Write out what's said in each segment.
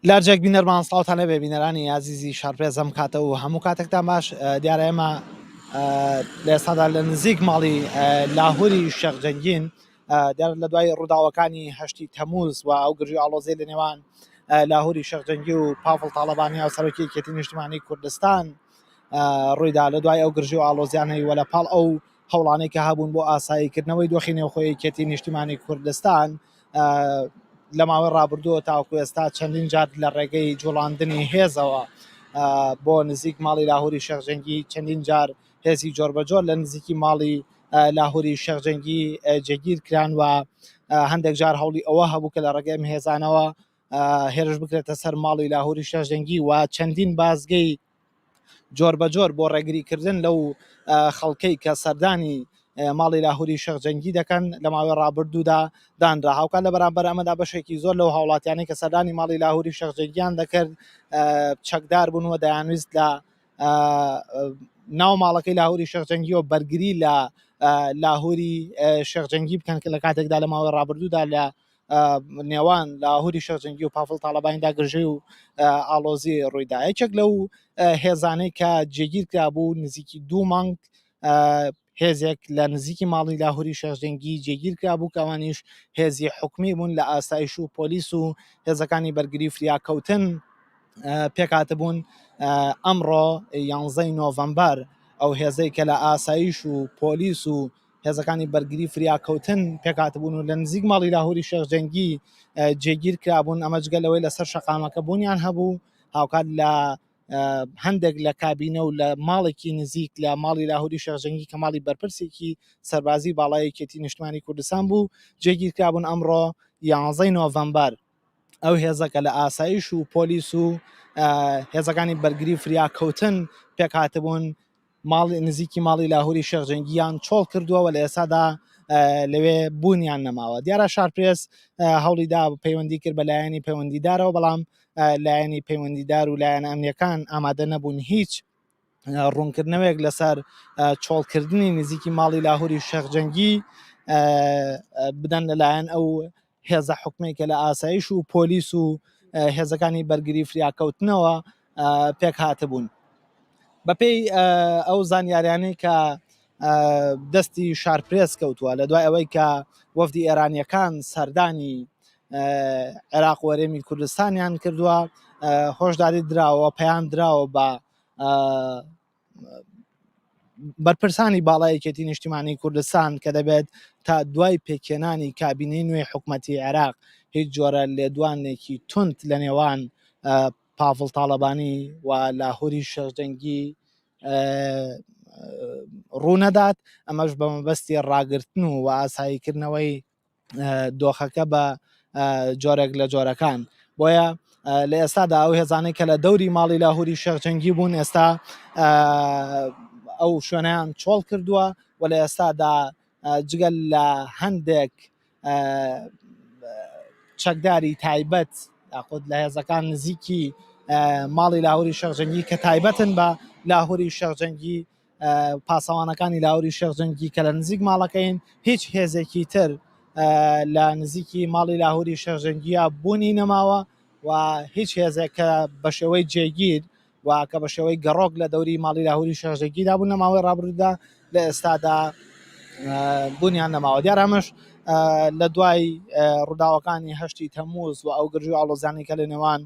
لارجێک بینەرمان سڵاوتانە بێ بینەرانی عزیزی شارپێزەم کاتە و هەموو کاتێکتان باش دیارە ئێمە لە ئێستادا لە نزیک ماڵی لاهوری شێخ جەنگین دیار لە دوای ڕووداوەکانی هەشتی تەمووز و ئەو گرژی ئاڵۆزەی لە نێوان لاهوری شێخ جەنگی و پاڤڵ تاڵەبانی و سەرۆکی یەکێتی نیشتیمانی کوردستان ڕوویدا لە دوای ئەو گرژی و ئاڵۆزیانەی وە لەپاڵ ئەو هەوڵانەی کە هەبوون بۆ ئاساییکردنەوەی دۆخی نێوخۆی یەکێتی نیشتیمانی کوردستان لە ماوەی ڕابردووە تاوەکو ئێستا چەندین جار لە ڕێگەی جوڵاندنی هێزەوە بۆ نزیک ماڵی لاهوری شێخ جەنگی چەندین جار هێزی جۆربەجۆر لە نزیکی ماڵی لاهوری شێخ جەنگی جێگیر کران و هەندێک جار هەوڵی ئەوە هەبوو کە لە ڕێگەی هێزانەوە هێرش بکرێتە سەر ماڵی لاهوری شێخ جەنگی و چەندین بازگەی جۆربەجۆر بۆ ڕێگریکردن لەو خەڵکەی کە سەردانی ماڵی لاهوری شێخ جەنگی دەکەن لە ماوەی ڕابردوودا دانرا هاوکات لە بەرامبەر ئەمەدا بەشێکی زۆر لەو هاوڵاتیانەی کە سەردانی ماڵی لاهوری شێخ جەنگیان دەکرد چەکدار بوون و دەیانویست لە ناو ماڵەکەی لاهوری شێخ جەنگیەوە بەرگری لە لاهوری شێخ جەنگی بکەن کە لە کاتێکدا لە ماوەی ڕابردوودا لە نێوان لاهوری شێخ جەنگی و پاڤڵ تاڵەبانیدا گرژەی و ئاڵۆزی ڕوویدا یەکێک لەو هێزانەی کە جێگیر کرابوو نزیکی 2 مانگ هێزێک لە نزیکی ماڵی لاهوری شێخ جەنگی جێگیر کرابوو کەوانیش هێزی حکومی بوون لە ئاسایش و پۆلیس و هێزەکانی بەرگری فریاکەوتن پێکهاتبوون ئەمڕۆ 11 نۆڤەمبەر ئەو هێزەی کە لە ئاسایش و پۆلیس و هێزەکانی بەرگری فریاکەوتن پێکهاتبوون و لە نزیک ماڵی لاهوری شێخ جەنگی جێگیر کرابوون ئەمە جگەلەوەی لەسەر شەقامەکە بوونیان هەبوو هاوکات لە هەندێک لە کابینە و لە ماڵێکی نزیک لە ماڵی لاهوری شێخ جەنگی کە ماڵی بەرپرسێکی سەربازی باڵای یەکێتی نیشتیمانی کوردستان بوو جێگیر کرابوون ئەمڕۆ 11 نۆڤەمبەر ئەو هێزەکە لە ئاسایش و پۆلیس و هێزەکانی بەرگری فریاکەوتن پێکهاتبوون ماڵی نزیکی ماڵی لاهوری شێخ جەنگییان چۆڵ کردووە و لە ئێستادا لەوێ بوونیان نەماوە دیارە شارپرێس هەوڵیدا پەیوەندی کرد بە لایەنی پەیوەندیدارەوە بەڵام لایەنی پەیوەندیدار و لایەن ئەمنیەکان ئامادە نەبوون هیچ ڕوونکردنەوەیەک لەسەر چۆڵکردنی نزیکی ماڵی لاهوری شێخ جەنگی بدەن لەلایەن ئەو هێزە حکومێکە لە ئاسایش و پۆلیس و هێزەکانی بەرگری فریاکەوتنەوە پێک هاتبوون بەپێی ئەو زانیاریانەی کە دەستی شارپرێس کەوتووە لە دوای ئەوەی کە وەفدی ئێرانیەکان سەردانی عێراق وەرێمی کوردستانیان کردووە هۆشداری دراوە پەیام دراوە بە بەرپرسانی باڵای یەکێتی نیشتیمانی کوردستان کە دەبێت تا دوای پێکێنانی کابینەی نوێی حکوومەتی عێراق هیچ جۆرە لێدوانێکی تند لە نێوان پاڤڵ تاڵەبانی و لاهوری شێخ جەنگی ڕوونەدات ئەمەش بە مەبەستی ڕاگرتن و ئاساییکردنەوەی دۆخەکە بە جۆرێک لە جۆرەکان بۆیە لە ئێستادا ئەو هێزانەی کە لە دەوری ماڵی لاهوری شێخ جەنگی بوون ئێستا ئەو شوێنیان چۆڵ کردووە و لە ئێستادا جگەل لە هەندێک چەکداری تایبەت یاخود لە هێزەکان نزیکی ماڵی لاهوری شێخ جەنگی کە تایبەتن بە لاهوری شێخ جەنگی پاسەوانەکانی لاهوری شێخ جەنگی کە لە نزیک ماڵەکەین هیچ هێزێکی تر لە نزیکی ماڵی لاهوری شێخ جەنگیە بوونی نەماوە و هیچ هێزێکە بە شێوەی جێگیر و کە بە شێوەی گەڕۆک لە دەوری ماڵی لاهوری شێخ جەنگیدا بوون نەماوەی ڕابردوودا لە ئێستادا بوونیان نەماوە دیارەمەش لە دوای ڕووداوەکانی هەشتی تەمووز و ئەو گرژی و ئاڵۆزیانی کە لە نێوان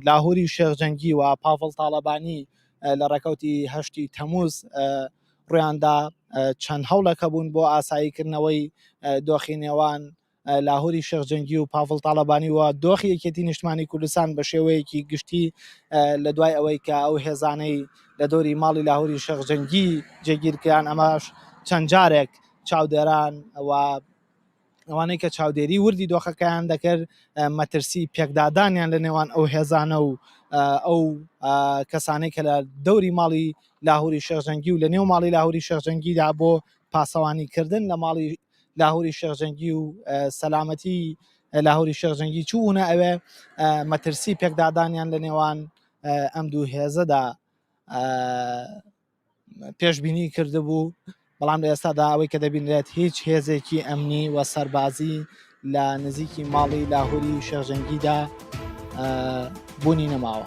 لاهوری شێخ جەنگی و پاڤڵ تاڵەبانی لە ڕێکەوتی هەشتی تەمووز ڕوویاندا چەند هەوڵەکە بوون بۆ ئاساییکردنەوەی دۆخی نێوان لاهوری شێخ جەنگی و پاڤڵ تاڵەبانی و دۆخی یەکێتی نیشتیمانی کوردستان بە شێوەیەکی گشتی لە دوای ئەوەی کە ئەو هێزانەی لە دۆری ماڵی لاهوری شێخ جەنگی جێگیرکران ئەماش چەند جارێک چاودێران ئەوانەی کە چاودێری وردی دۆخەکەیان دەکرد مەترسی پێکدادانیان لە نێوان ئەو هێزانە و ئەو کەسانەی کە لە دەوری ماڵی لاهوری شێخ جەنگی و لە نێو ماڵی لاهوری شێخ جەنگیدا بۆ پاسەوانیکردن لە ماڵی لاهوری شێخ جەنگی و سەلامەتی لاهوری شێخ جەنگی چوونە ئەوێ مەترسی پێکدادانیان لە نێوان ئەم دوو هێزەدا پێشبینی کردبوو بەڵام لە ئێستادا ئەوەی کە دەبینرێت هیچ هێزێکی ئەمنی و سەربازی لە نزیکی ماڵی لاهوری شێخ جەنگیدا بوونی نەماوە.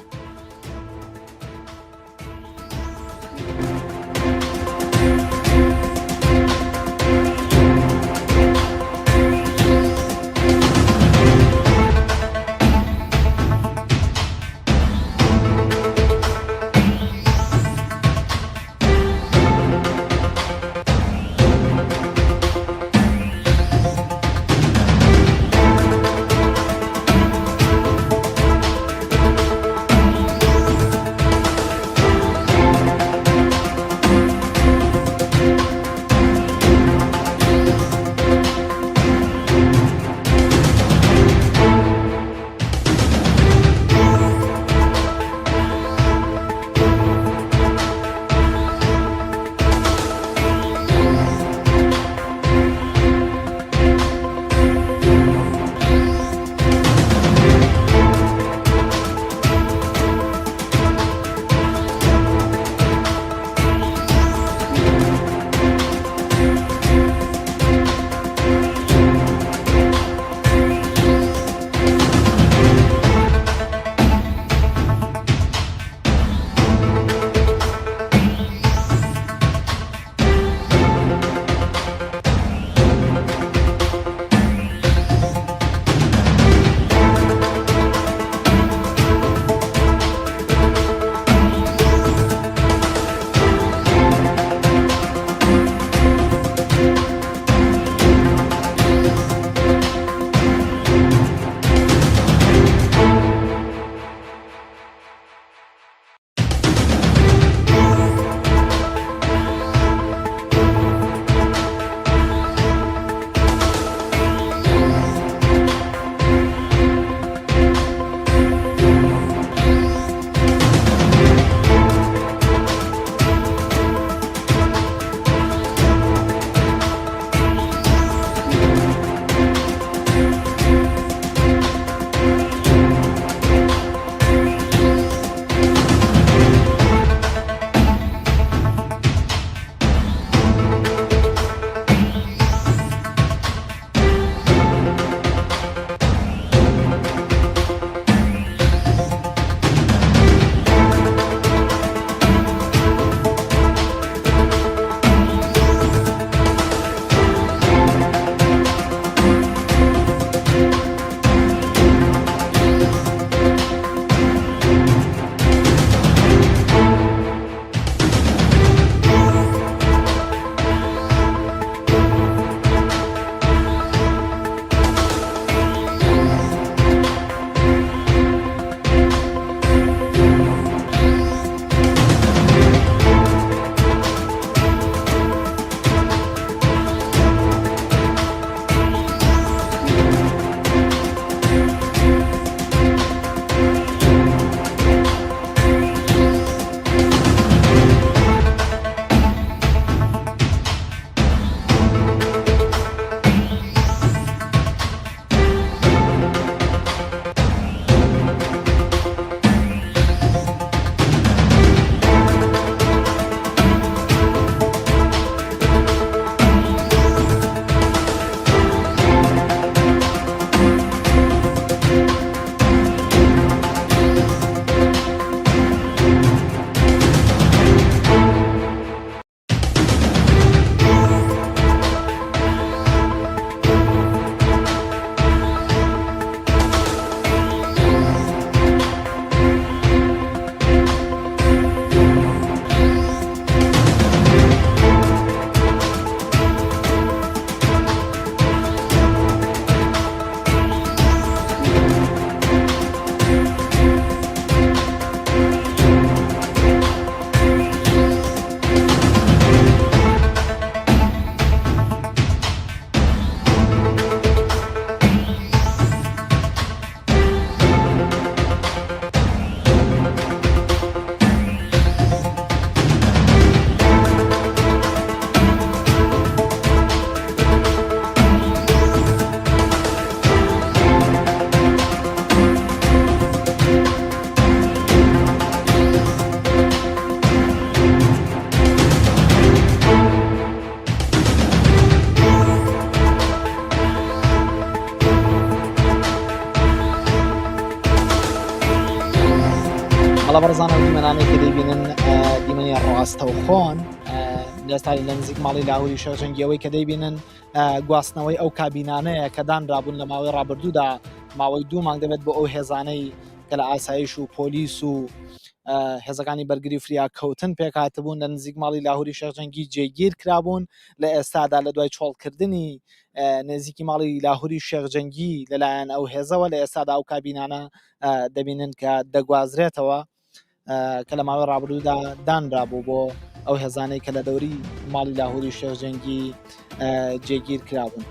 بەڵام بەڕزانە دیمەنانەی کە دەیبینن دیمەنی ڕاستەوخۆن لەستا لە نزیک ماڵی لاهوری شێخجەنگیەوەی کە دەیبینن گواستنەوەی ئەو کابینانەیە کە دانرابوون لە ماوەی ڕابردوودا ماوەی 2 مانگ دەبێت بۆ ئەو هێزانەی کە لە ئاسایش و پۆلیس و هێزەکانی بەرگری و فریاکەوتن پێکهاتبوون لە نزیک ماڵی لاهوری شێخجەنگی جێگیر کرابوون لە ئێستادا لە دوای چۆڵکردنی نزیکی ماڵی لاهوری شێخجەنگی لەلایەن ئەو هێزەوە لە ئێستادا ئەو کابینانە دەبینن کە دەگوازرێتەوە کە لە ماوەی ڕابردوودا دانرابوو بۆ ئەو هێزانەی کە لە دەوری ماڵی لاهوری شێخجەنگی جێگیر کرابوون.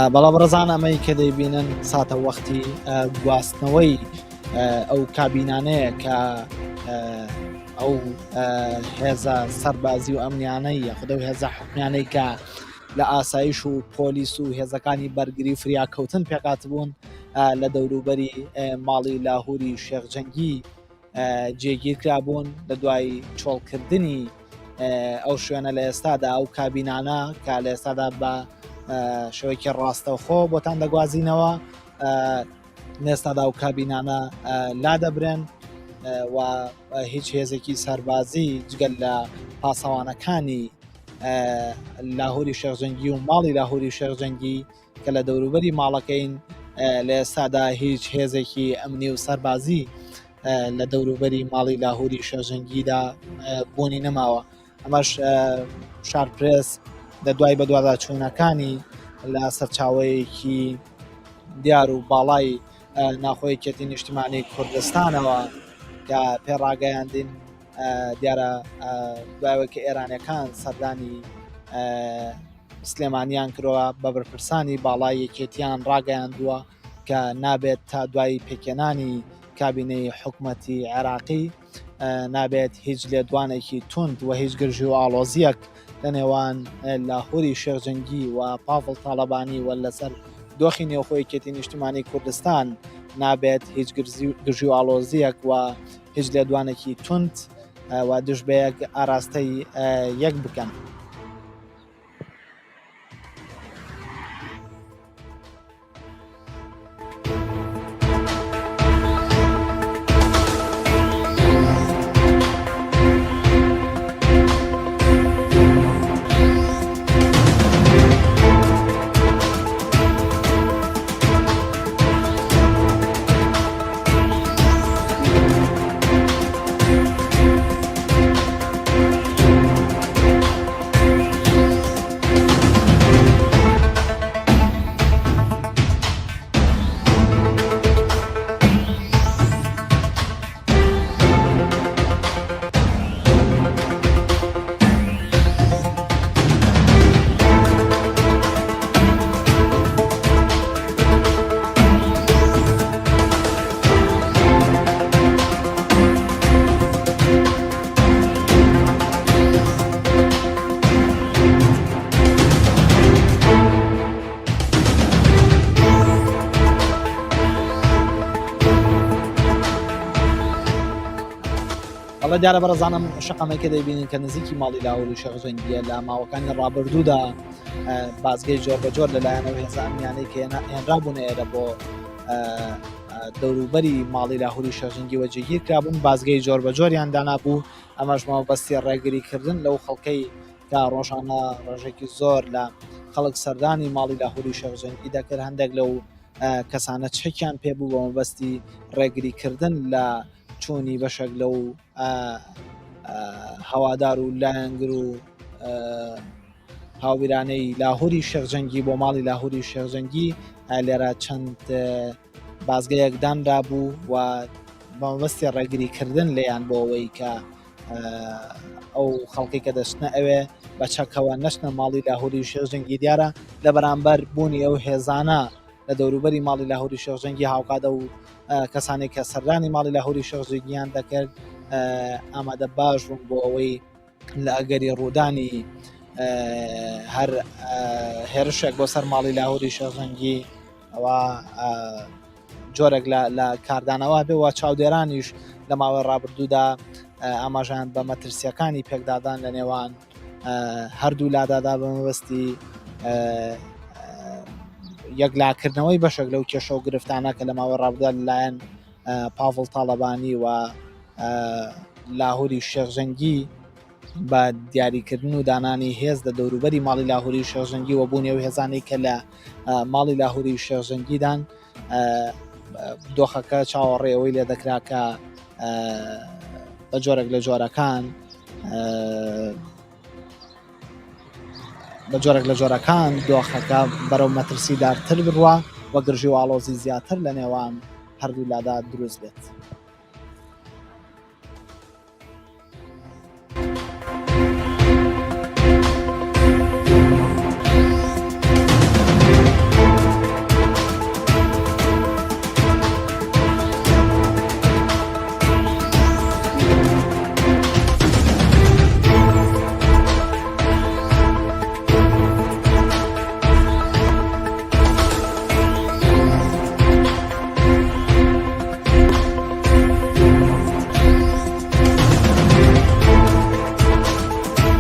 بەڵا بەڕێزان ئەمەی کە دەیبینن ساتە وەختی گواستنەوەی ئەو کابینانەیە کە ئەو هێزە سەربازی و ئەمنیانەی یاخودە و هێزە حکمیانەی کە لە ئاسایش و پۆلیس و هێزەکانی بەرگری و فریاکەوتن پێکات بوون لە دەوروبەری ماڵی لاهوری شێخ جەنگی جێگیر کرابوون لە دوای چۆڵکردنی ئەو شوێنە لە ئێستادا ئەو کابینانە کە لە ئێستادا بە شەوەیەکی ڕاستەوخۆ بۆتان دەگوازینەوە لێستادا ئەو کابینانە لا دەبرێن و هیچ هێزێکی سەربازی جگەل لە پاسەوانەکانی لاهوری شێخ جەنگی و ماڵی لاهوری شێخ جەنگی کە لە دەوروبەری ماڵەکەین لە ئێستادا هیچ هێزێکی ئەمنی و سەربازی لە دەوروبەری ماڵی لاهوری شێخ جەنگیدا بوونی نەماوە. ئەمەش شارپرس لە دوای بەدووادا چوونەکانی لە سەرچاوەیەکی دیار و باڵای ناخۆیەکێتی نیشتیمانی کوردستانەوە کە پێڕاگەیاندین دیارە دوایەوە کە ئێرانیەکان سەردانی سلێمانیان کردەوە بە بەرپرسانی باڵای یەکێتیان ڕاگەیاندووە کە نابێت تا دوای پێکێنانی کابینەی حکومەتی عێراقی نابێت هیچ لێدوانێکی تند و هیچ گرژی و ئاڵۆزیەک لە نێوان لاهوری شێخ جەنگی و پاڤڵ تاڵەبانی و لەسەر دۆخی نێوخۆیەکێتی نیشتیمانی کوردستان نابێت هیچ گرژی و ئاڵۆزیەک و هیچ لێدوانێکی تند و دژبەیەک ئاراستەی یەک بکەن. بەڵێ دیارە بەڕێزانم شەقەمەکە دەیبینین کە نزیکی ماڵی لاهوری شێخ جەنگیە لە ماوەکانی ڕابردوودا بازگەی جۆر بەجۆر لەلایەنەوە هێزە ئەمنیانەی کە هێنرابوون ئێرە بۆ دەوروبەری ماڵی لاهوری شێخ جەنگی وە جێگیر کرابوون بازگەی جۆر بەجۆریان دانابوو. ئەمەش مەبەستی ڕێگریکردن لەو خەڵکەی کە ڕۆژانە ڕۆژێکی زۆر لە خەڵک سەردانی ماڵی لاهوری شێخ جەنگی دەکرد. هەندێک لەو کەسانە چەکیان پێبوو بە مەبەستی ڕێگریکردن لە چوونی بەشێک لەو هەوادار و لایەنگر و هاوبیرانەی لاهوری شێخ جەنگی بۆ ماڵی لاهوری شێخ جەنگی لێرە چەند بازگەیەک دانرا بوو و بە مەبەستی ڕێگریکردن لێیان بۆ ئەوەی کە ئەو خەڵکی کە دەچنە ئەوێ بە چەکەوە نەچنە ماڵی لاهوری شێخ جەنگی. دیارە لە بەرامبەر بوونی ئەو هێزانە لە دەوروبەری ماڵی لاهوری شێخ جەنگی هاوکاتە و کەسانێک کە سەردانی ماڵی لاهوری شێخ جەنگییان دەکرد ئامادە باش بوون بۆ ئەوەی لە ئەگەری ڕوودانی هەر هێرشێک بۆ سەر ماڵی لاهوری شێخ جەنگی ئەوە جۆرێک لە کاردانەوە بێ و چاودێرانیش لە ماوەی ڕابردوودا ئاماژیان بە مەترسیەکانی پێکدادان لە نێوان هەردوو لادادا بە مەبەستی یەکلاکردنەوەی بەشێک لەو کێشە و گرفتانە کە لە ماوەی ڕابردوودا لەلایەن پاڤڵ تاڵەبانی و لاهوری شێخ جەنگی بە دیاریکردن و دانانی هێز لە دەوروبەری ماڵی لاهوری شێخ جەنگی و بوونی ئەو هێزانەی کە لە ماڵی لاهوری شێخ جەنگیدان دۆخەکە چاوەڕێەوەی لێ دەکرا کە بە جۆرێک لە جۆرەکان دۆخەکە بەرەو مەترسیدارتر بڕوە و گرژی و ئاڵۆزی زیاتر لە نێوان هەردوو لادا دروست بێت.